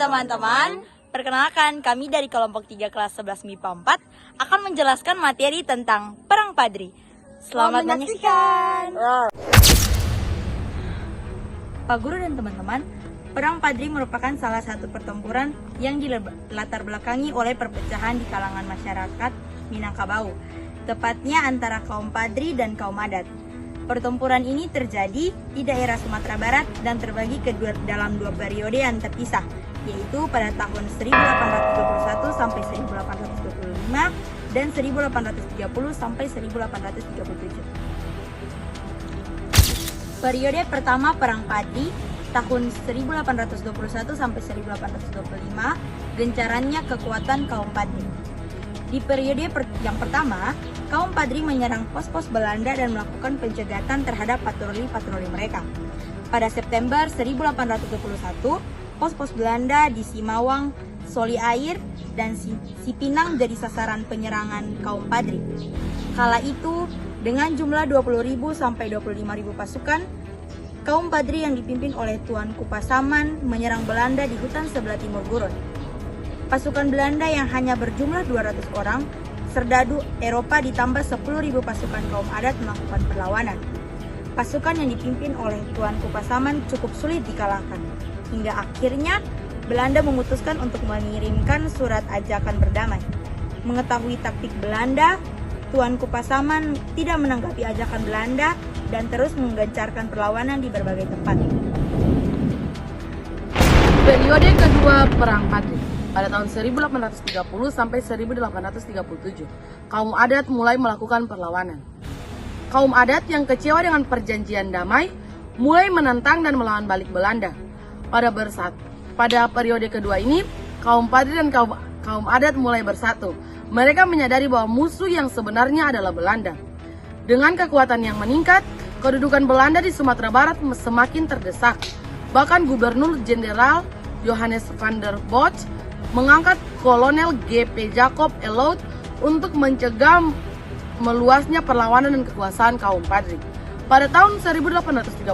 teman-teman, perkenalkan kami dari kelompok 3 kelas 11 MIPA 4 akan menjelaskan materi tentang Perang Padri. Selamat menyaksikan. Pak Guru dan teman-teman, Perang Padri merupakan salah satu pertempuran yang dilatar belakangi oleh perpecahan di kalangan masyarakat Minangkabau, tepatnya antara kaum Padri dan kaum adat. Pertempuran ini terjadi di daerah Sumatera Barat dan terbagi dalam dua periode yang terpisah, yaitu pada tahun 1821 sampai 1825 dan 1830 sampai 1837. Periode pertama Perang Padri tahun 1821 sampai 1825, gencarannya kekuatan kaum Padri. Di periode yang pertama, kaum Padri menyerang pos-pos Belanda dan melakukan penjagatan terhadap patroli-patroli mereka. Pada September 1821, pos-pos Belanda di Simawang, Soli Air, dan Sipinang jadi sasaran penyerangan kaum Padri. Kala itu, dengan jumlah 20.000 sampai 25.000 pasukan, kaum Padri yang dipimpin oleh Tuanku Pasaman menyerang Belanda di hutan sebelah timur gurun. Pasukan Belanda yang hanya berjumlah 200 orang, serdadu Eropa ditambah 10.000 pasukan kaum adat melakukan perlawanan. Pasukan yang dipimpin oleh Tuanku Pasaman cukup sulit dikalahkan. Hingga akhirnya Belanda memutuskan untuk mengirimkan surat ajakan berdamai. Mengetahui taktik Belanda, Tuanku Pasaman tidak menanggapi ajakan Belanda dan terus menggencarkan perlawanan di berbagai tempat. Periode kedua Perang Padri pada tahun 1830 sampai 1837, kaum adat mulai melakukan perlawanan. Kaum adat yang kecewa dengan perjanjian damai mulai menentang dan melawan balik Belanda. Pada periode kedua ini, kaum Padri dan kaum adat mulai bersatu. Mereka menyadari bahwa musuh yang sebenarnya adalah Belanda. Dengan kekuatan yang meningkat, kedudukan Belanda di Sumatera Barat semakin terdesak. Bahkan Gubernur Jenderal Johannes van der Bosch mengangkat Kolonel G.P. Jacob Elout untuk mencegah meluasnya perlawanan dan kekuasaan kaum Padri. Pada tahun 1832,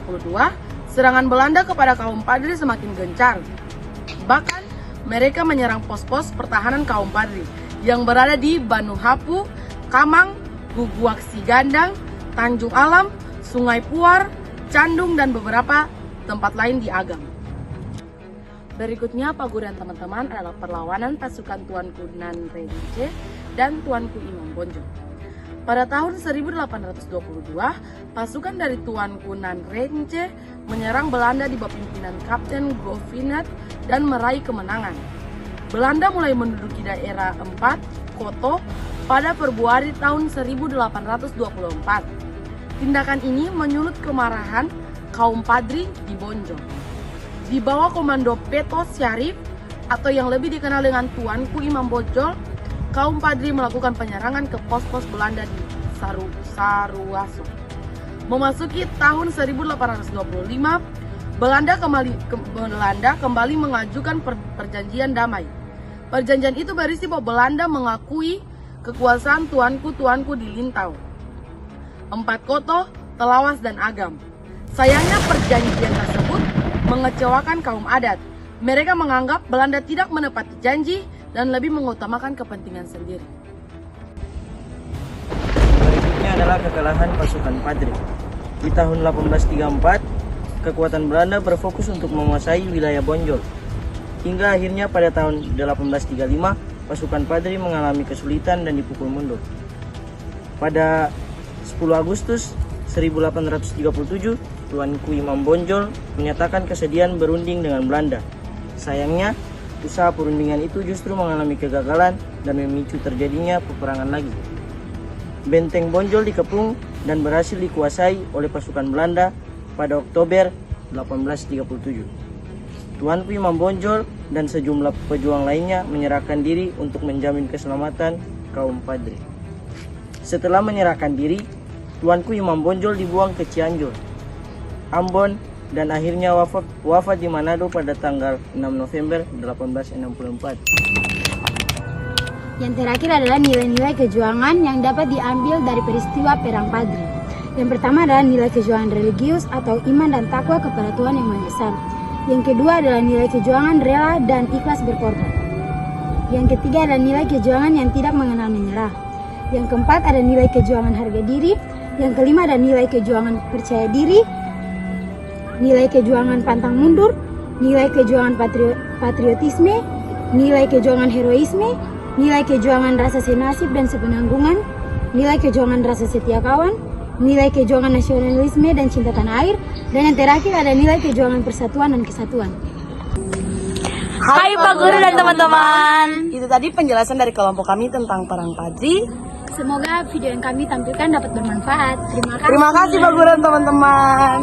serangan Belanda kepada kaum Padri semakin gencar. Bahkan mereka menyerang pos-pos pertahanan kaum Padri yang berada di Banuhapu, Kamang, Guguaksi Gandang, Tanjung Alam, Sungai Puar, Candung, dan beberapa tempat lain di Agam. Berikutnya, Pak Guru dan teman-teman, adalah perlawanan pasukan Tuanku Nan Renince dan Tuanku Imam Bonjol. Pada tahun 1822, pasukan dari Tuanku Nan Renince menyerang Belanda di bawah pimpinan Kapten Govinet dan meraih kemenangan. Belanda mulai menduduki daerah 4 Koto pada Februari tahun 1824. Tindakan ini menyulut kemarahan kaum Padri di Bonjol. Di bawah komando Peto Syarif atau yang lebih dikenal dengan Tuanku Imam Bonjol, kaum Padri melakukan penyerangan ke pos-pos Belanda di Saruaso. Memasuki tahun 1825, Belanda kembali mengajukan perjanjian damai. Perjanjian itu berisi bahwa Belanda mengakui kekuasaan tuanku-tuanku di Lintau, 4 Koto, Telawas, dan Agam. Sayangnya perjanjian tersebut mengecewakan kaum adat. Mereka menganggap Belanda tidak menepati janji dan lebih mengutamakan kepentingan sendiri. Berikutnya adalah kekalahan pasukan Padri. Di tahun 1834, kekuatan Belanda berfokus untuk menguasai wilayah Bonjol. Hingga akhirnya pada tahun 1835, pasukan Padri mengalami kesulitan dan dipukul mundur. Pada 10 Agustus 1837, Tuanku Imam Bonjol menyatakan kesediaan berunding dengan Belanda. Sayangnya, usaha perundingan itu justru mengalami kegagalan dan memicu terjadinya peperangan lagi. Benteng Bonjol dikepung dan berhasil dikuasai oleh pasukan Belanda pada Oktober 1837. Tuanku Imam Bonjol dan sejumlah pejuang lainnya menyerahkan diri untuk menjamin keselamatan kaum Padri. Setelah menyerahkan diri, Tuanku Imam Bonjol dibuang ke Cianjur, Ambon, dan akhirnya wafat di Manado pada tanggal 6 November 1864. Yang terakhir adalah nilai-nilai kejuangan yang dapat diambil dari peristiwa Perang Padri. Yang pertama adalah nilai kejuangan religius atau iman dan takwa kepada Tuhan Yang Maha Esa. Yang kedua adalah nilai kejuangan rela dan ikhlas berkorban. Yang ketiga adalah nilai kejuangan yang tidak mengenal menyerah. Yang keempat ada nilai kejuangan harga diri. Yang kelima ada nilai kejuangan percaya diri. Nilai kejuangan pantang mundur. Nilai kejuangan patriotisme. Nilai kejuangan heroisme. Nilai kejuangan rasa senasib dan sepenanggungan. Nilai kejuangan rasa setia kawan. Nilai kejuangan nasionalisme dan cinta tanah air. Dan yang terakhir ada nilai kejuangan persatuan dan kesatuan. Hai Pak Guru dan teman-teman. Itu tadi penjelasan dari kelompok kami tentang Perang Padri. Semoga video yang kami tampilkan dapat bermanfaat. Terima kasih. Terima kasih Pak Guru dan teman-teman.